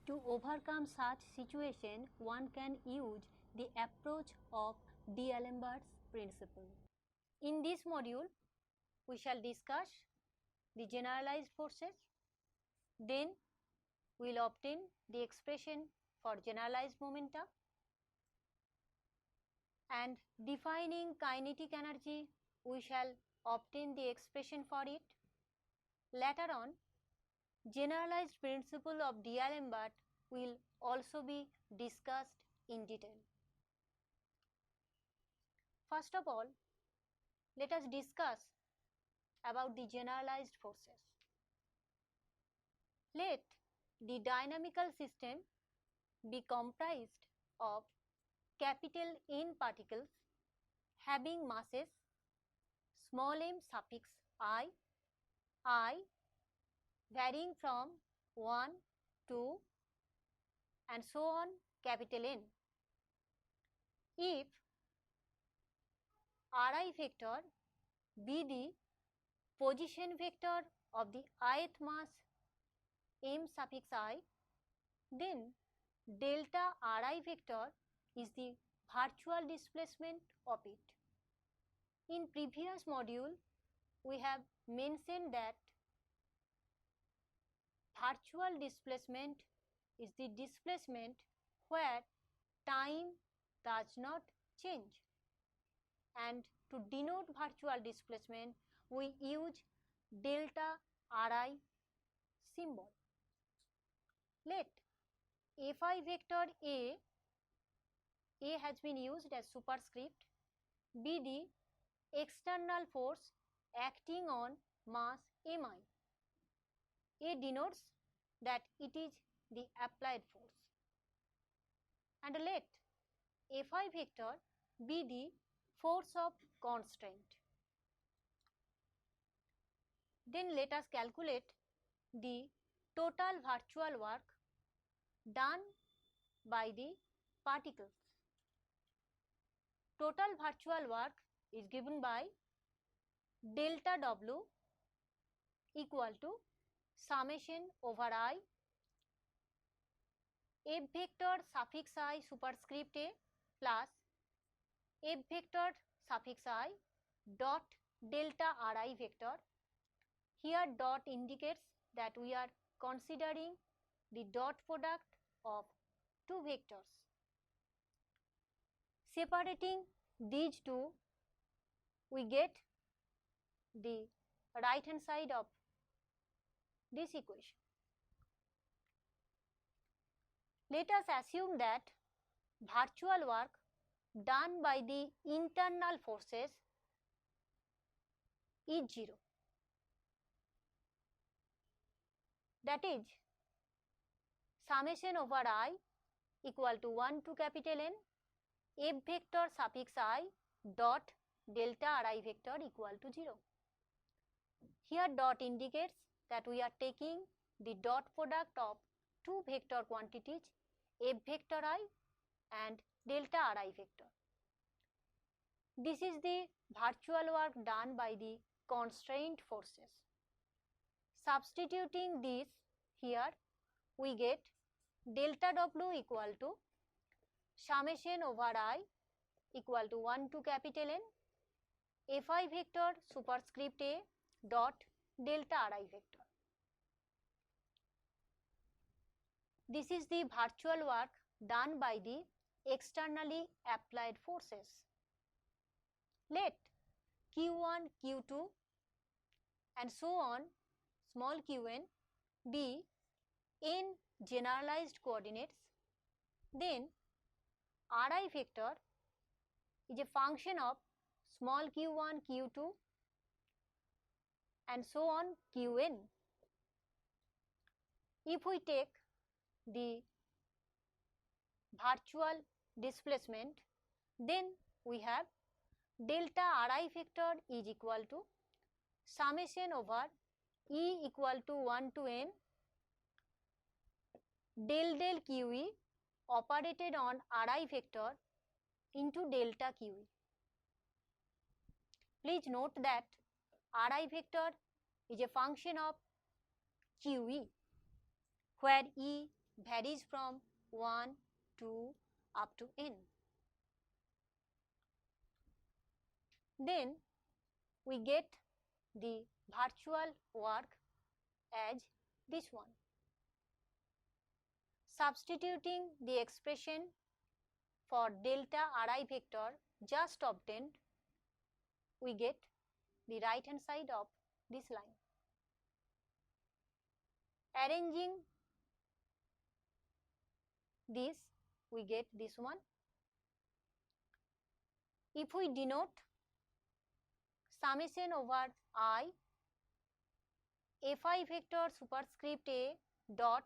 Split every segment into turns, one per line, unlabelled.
To overcome such situation, one can use the approach of D'Alembert's principle. In this module, we shall discuss the generalized forces, then we will obtain the expression for generalized momenta, and defining kinetic energy, we shall obtain the expression for it. Later on, generalized principle of D'Alembert will also be discussed in detail. First of all, let us discuss about the generalized forces. Let the dynamical system be comprised of capital N particles having masses small m suffix I varying from 1, 2 and so on capital N. If Ri vector be the position vector of the ith mass m suffix I, then delta Ri vector is the virtual displacement of it. In previous module, we have mentioned that virtual displacement is the displacement where time does not change, and to denote virtual displacement we use delta Ri symbol. Let Fi vector A has been used as superscript, be the external force acting on mass Mi. A denotes that it is the applied force. And let Fi vector be the force of constraint. Then let us calculate the total virtual work done by the particles. Total virtual work is given by delta W equal to summation over I F vector suffix I superscript A plus F vector suffix I dot delta Ri vector. Here dot indicates that we are considering the dot product of two vectors. Separating these two, we get the right hand side of this equation. Let us assume that virtual work done by the internal forces is 0. That is summation over I equal to 1 to capital N F vector suffix I dot delta Ri vector equal to 0. Here dot indicates that we are taking the dot product of two vector quantities F vector I and delta Ri vector. This is the virtual work done by the constraint forces. Substituting this here, we get delta W equal to summation over I equal to 1 to capital N Fi vector superscript A dot delta Ri vector. This is the virtual work done by the externally applied forces. Let Q1, Q2 and so on small qn be in generalized coordinates, then Ri vector is a function of small q1, q2 and so on qn. If we take the virtual displacement, then we have delta Ri vector is equal to summation over E equal to 1 to n del QE operated on Ri vector into delta QE. Please note that Ri vector is a function of QE, where E varies from 1, 2 up to n. Then we get the virtual work as this one. Substituting the expression for delta Ri vector just obtained, we get the right hand side of this line. Arranging this, we get this one. If we denote summation over I fi vector superscript a dot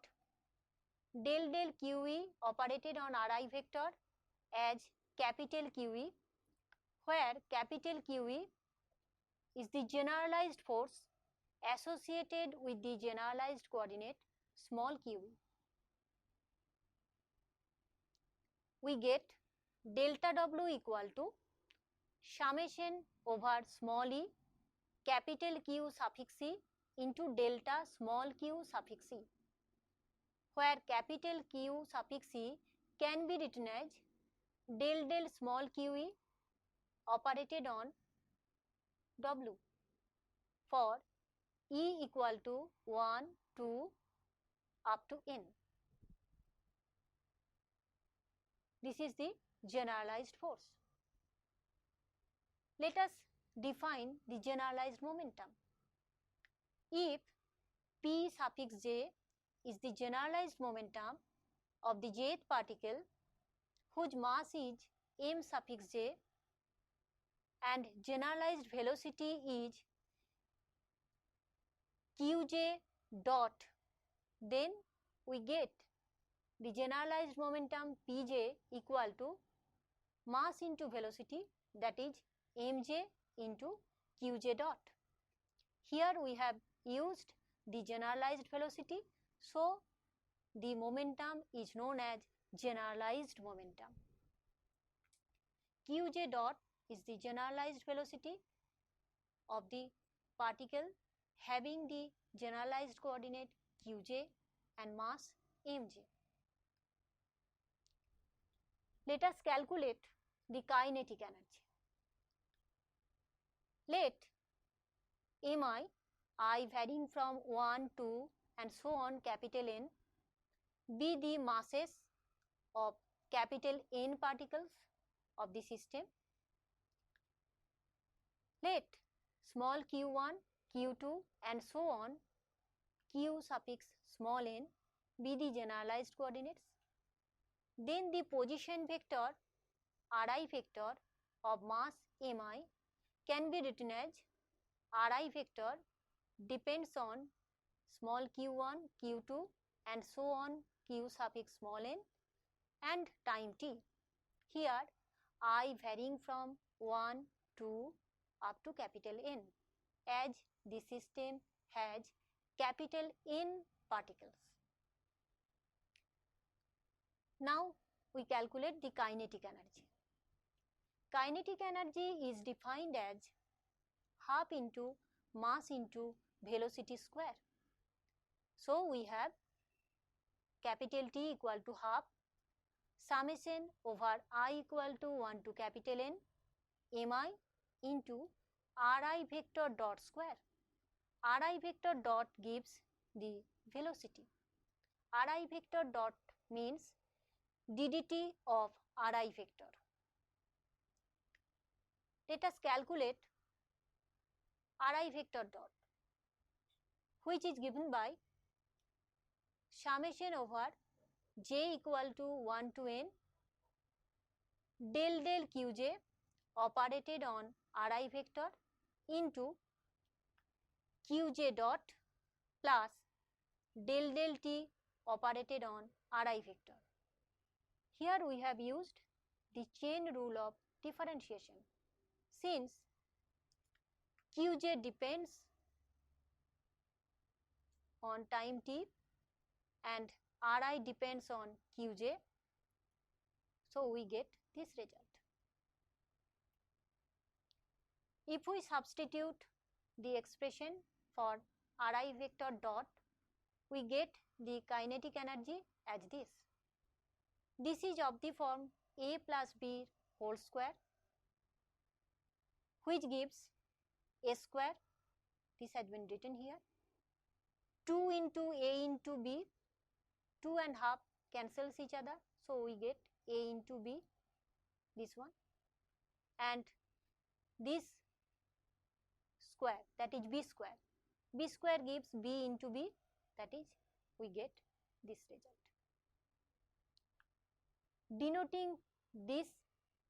del del QE operated on Ri vector as capital QE, where capital QE is the generalized force associated with the generalized coordinate small qe. We get delta W equal to summation over small e capital Q suffix c into delta small q suffix c, where capital Q suffix c can be written as del del small qe operated on W for E equal to 1, 2 up to n. This is the generalized force. Let us define the generalized momentum. If P suffix j is the generalized momentum of the jth particle whose mass is m suffix j and generalized velocity is qj dot, then we get the generalized momentum Pj equal to mass into velocity, that is mj into qj dot. Here we have used the generalized velocity, so the momentum is known as generalized momentum. Qj dot is the generalized velocity of the particle having the generalized coordinate qj and mass mj. Let us calculate the kinetic energy. Let mi, I varying from 1, 2 and so on capital N be the masses of capital N particles of the system. Let small q1, q2 and so on q suffix small n be the generalized coordinates. Then the position vector Ri vector of mass mi can be written as Ri vector depends on small q1, q2 and so on q suffix small n and time t. Here I varying from 1, 2 up to capital N, as the system has capital N particles. Now we calculate the kinetic energy. Kinetic energy is defined as half into mass into velocity square. So we have capital T equal to half summation over I equal to 1 to capital N mi into Ri vector dot square. Ri vector dot gives the velocity. Ri vector dot means ddt of Ri vector. Let us calculate Ri vector dot, which is given by summation over j equal to 1 to n del del qj operated on Ri vector into qj dot plus del del t operated on Ri vector. Here we have used the chain rule of differentiation, since qj depends on time t and Ri depends on qj, so we get this result. If we substitute the expression for Ri vector dot, we get the kinetic energy as this. This is of the form A plus B whole square, which gives A square. This has been written here. 2 into A into B, 2 and half cancels each other, so we get A into B, this one, and this square, that is B square. B square gives B into B, that is we get this result. Denoting this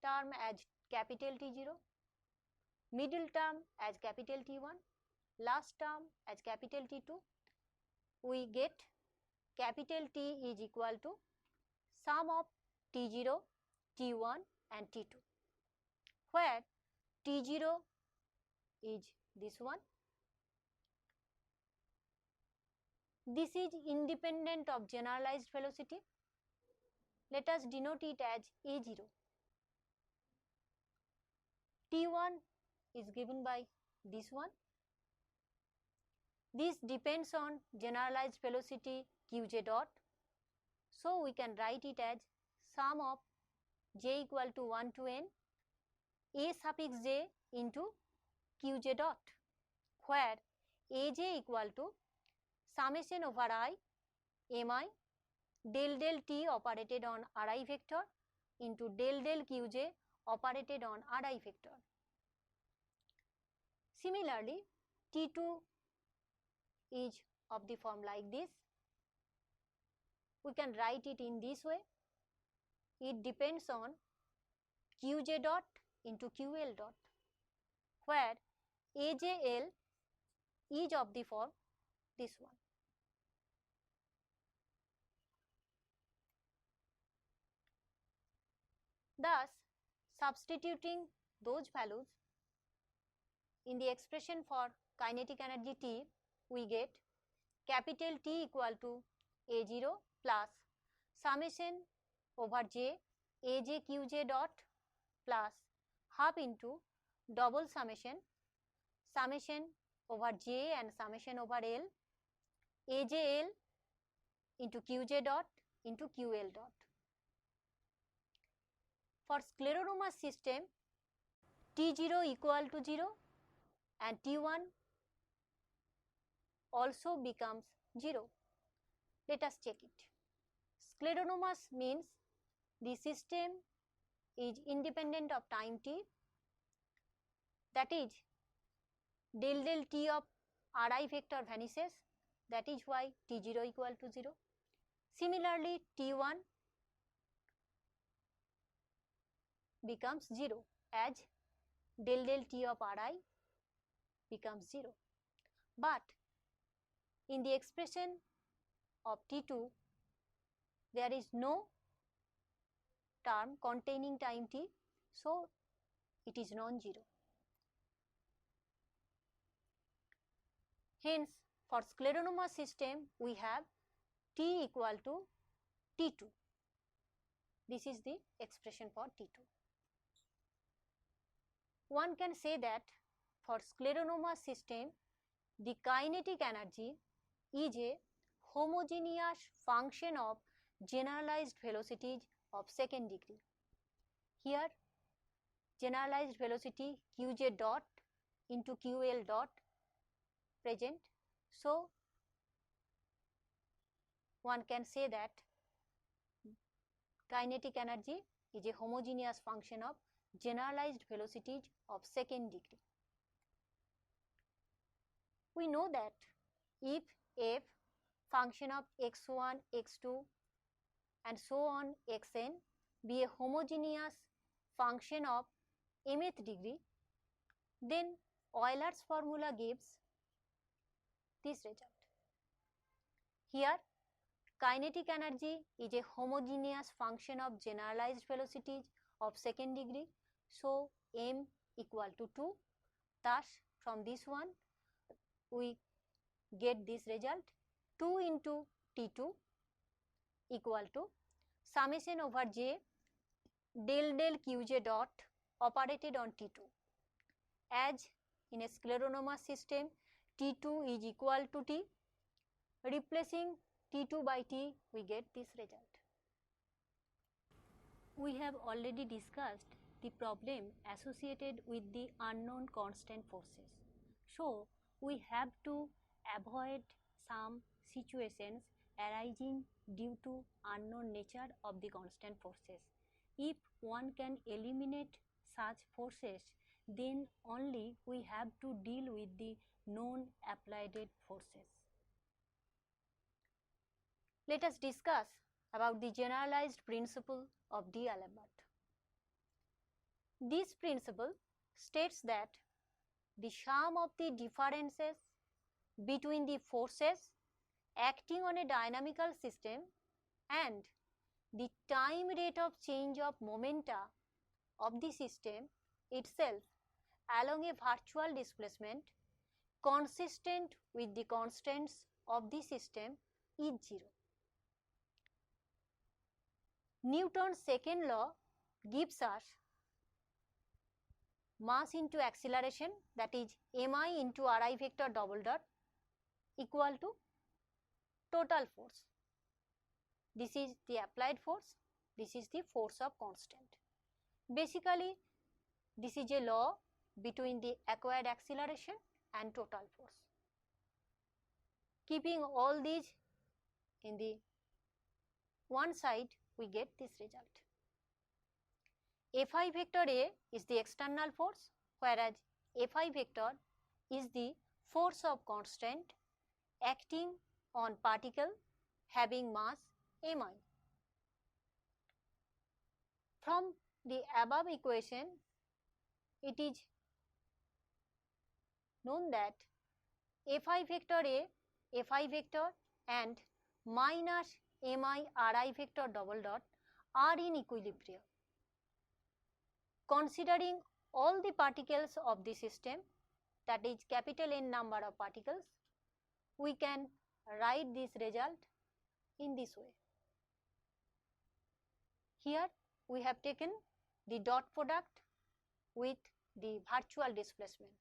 term as capital T0, middle term as capital T1, last term as capital T2, we get capital T is equal to sum of T0, T1 and T2, where T0 is this one. This is independent of generalized velocity. Let us denote it as A0. T1 is given by this one. This depends on generalized velocity Qj dot. So, we can write it as sum of j equal to 1 to n A suffix j into Qj dot, where Aj equal to summation over I mi del del t operated on Ri vector into del del Qj operated on Ri vector. Similarly, T2 is of the form like this. We can write it in this way. It depends on Qj dot into Ql dot, where Ajl is of the form this one. Thus, substituting those values in the expression for kinetic energy T, we get capital T equal to A0 plus summation over j Aj Qj dot plus half into double summation over j and summation over L Ajl into Qj dot into Ql dot. For scleroderma system, T0 equal to 0 and T1 also becomes 0. Let us check it. Scleroderma means the system is independent of time t, that is del del t of Ri vector vanishes, that is why T0 equal to 0. Similarly, T1 becomes 0 as del del t of Ri becomes 0. But in the expression of T2, there is no term containing time t, so it is non-zero. Hence, for scleroderma system, we have T equal to T2. This is the expression for T2. One can say that for scleroderma system, the kinetic energy is a homogeneous function of generalized velocities of second degree. Here, generalized velocity Qj dot into Ql dot present. So, one can say that kinetic energy is a homogeneous function of generalized velocities of second degree. We know that if f function of x1, x2 and so on xn be a homogeneous function of mth degree, then Euler's formula gives this result. Here, kinetic energy is a homogeneous function of generalized velocities of second degree, so m equal to 2. Thus, from this one, we get this result 2 into T2 equal to summation over j del del Qj dot operated on T2. As in a scleroderma system, T2 is equal to T, replacing T2 by T, we get this result. We have already discussed the problem associated with the unknown constant forces. So, we have to avoid some situations arising due to unknown nature of the constant forces. If one can eliminate such forces, then only we have to deal with the known applied forces. Let us discuss about the generalized principle of D'Alembert. This principle states that the sum of the differences between the forces acting on a dynamical system and the time rate of change of momenta of the system itself along a virtual displacement consistent with the constants of the system is 0. Newton's second law gives us mass into acceleration, that is mi into ri vector double dot equal to total force. This is the applied force, this is the force of constant. Basically, this is a law between the acquired acceleration and total force. Keeping all these in the one side, we get this result. Fi vector A is the external force, whereas Fi vector is the force of constant acting on particle having mass mi. From the above equation, it is known that Fi vector A, Fi vector and minus mi ri vector double dot are in equilibrium. Considering all the particles of the system, that is capital N number of particles, we can write this result in this way. Here we have taken the dot product with the virtual displacement.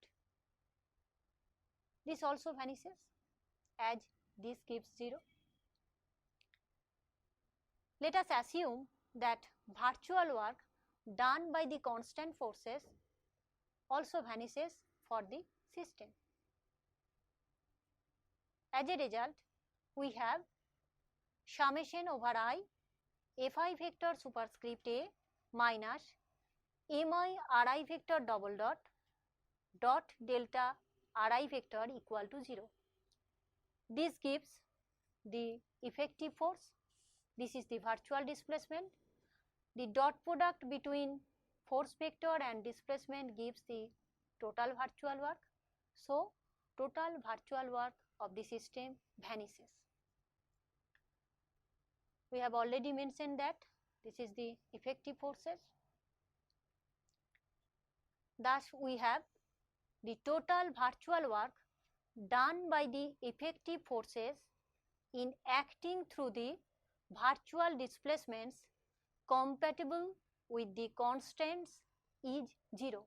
This also vanishes as this gives 0. Let us assume that virtual work done by the constant forces also vanishes for the system. As a result, we have summation over I Fi vector superscript A minus mi ri vector double dot dot delta ri vector equal to 0. This gives the effective force. This is the virtual displacement. The dot product between force vector and displacement gives the total virtual work. So, total virtual work of the system vanishes. We have already mentioned that this is the effective forces. Thus, we have the total virtual work done by the effective forces in acting through the virtual displacements compatible with the constants is 0.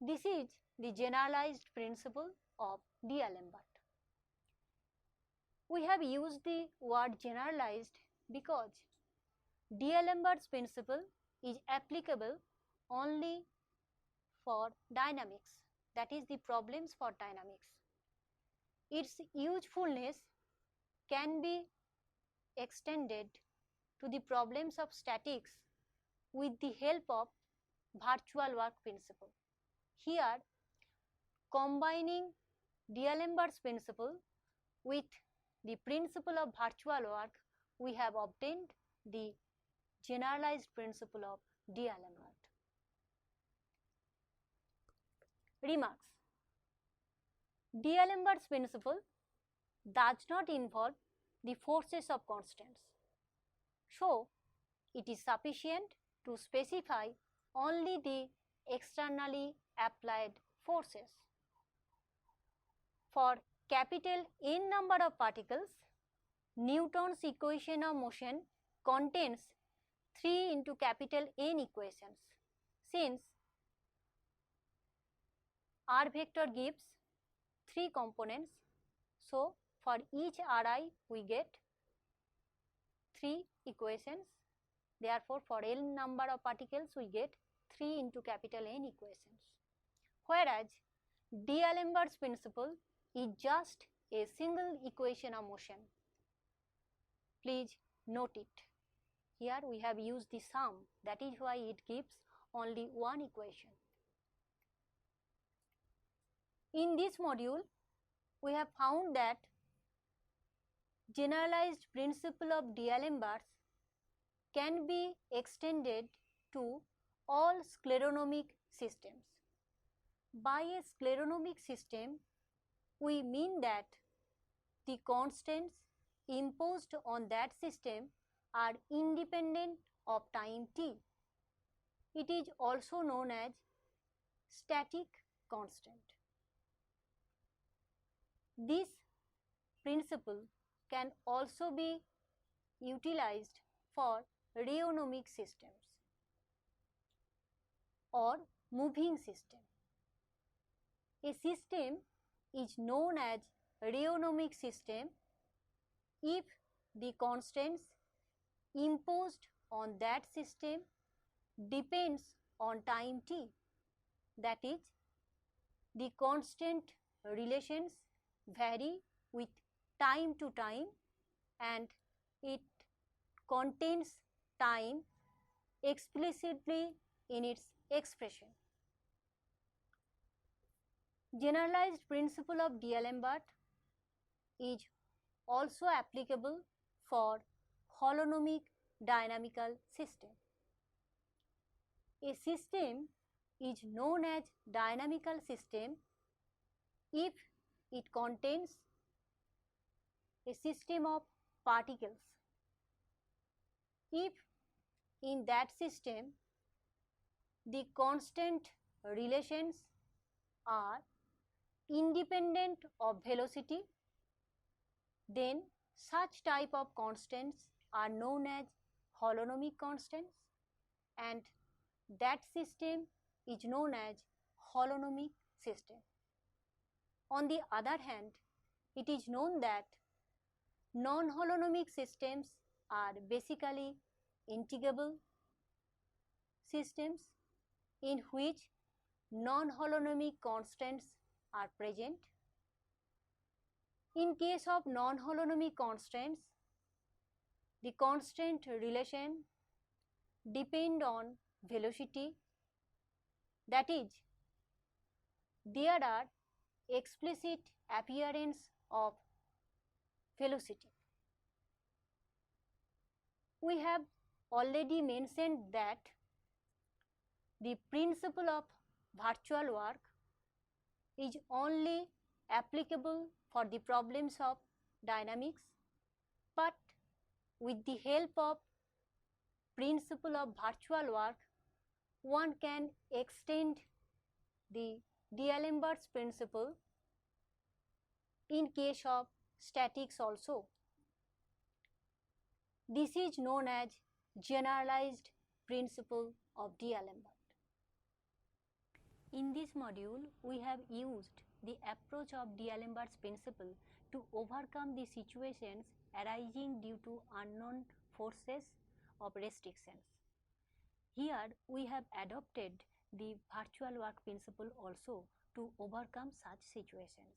This is the generalized principle of D'Alembert. We have used the word generalized because D'Alembert's principle is applicable only for dynamics, that is the problems for dynamics. Its usefulness can be extended to the problems of statics with the help of virtual work principle. Here, combining D'Alembert's principle with the principle of virtual work, we have obtained the generalized principle of D'Alembert. Remarks: D'Alembert's principle does not involve the forces of constants. So, it is sufficient to specify only the externally applied forces. For capital N number of particles, Newton's equation of motion contains 3 into capital N equations. Since R vector gives 3 components, so for each Ri we get 3 equations. Therefore, for n number of particles, we get 3 into capital N equations. Whereas D'Alembert's principle is just a single equation of motion. Please note it. Here we have used the sum, that is why it gives only one equation. In this module, we have found that generalized principle of D'Alembert's can be extended to all scleronomic systems. By a scleronomic system, we mean that the constants imposed on that system are independent of time t. It is also known as static constant. This principle can also be utilized for rheonomic systems or moving system. A system is known as rheonomic system if the constants imposed on that system depends on time t. That is, the constant relations vary with time to time and it contains time explicitly in its expression. Generalized principle of D'Alembert is also applicable for holonomic dynamical system. A system is known as dynamical system if it contains a system of particles. If in that system the constant relations are independent of velocity, then such type of constants are known as holonomic constants and that system is known as holonomic system. On the other hand, it is known that non-holonomic systems are basically integrable systems in which non-holonomic constants are present. In case of non-holonomic constants, the constant relation depend on velocity, that is, there are explicit appearance of velocity. We have already mentioned that the principle of virtual work is only applicable for the problems of dynamics, but with the help of principle of virtual work, one can extend the D'Alembert's principle in case of statics also. This is known as generalized principle of D'Alembert. In this module, we have used the approach of D'Alembert's principle to overcome the situations arising due to unknown forces of restrictions. Here, we have adopted the virtual work principle also to overcome such situations.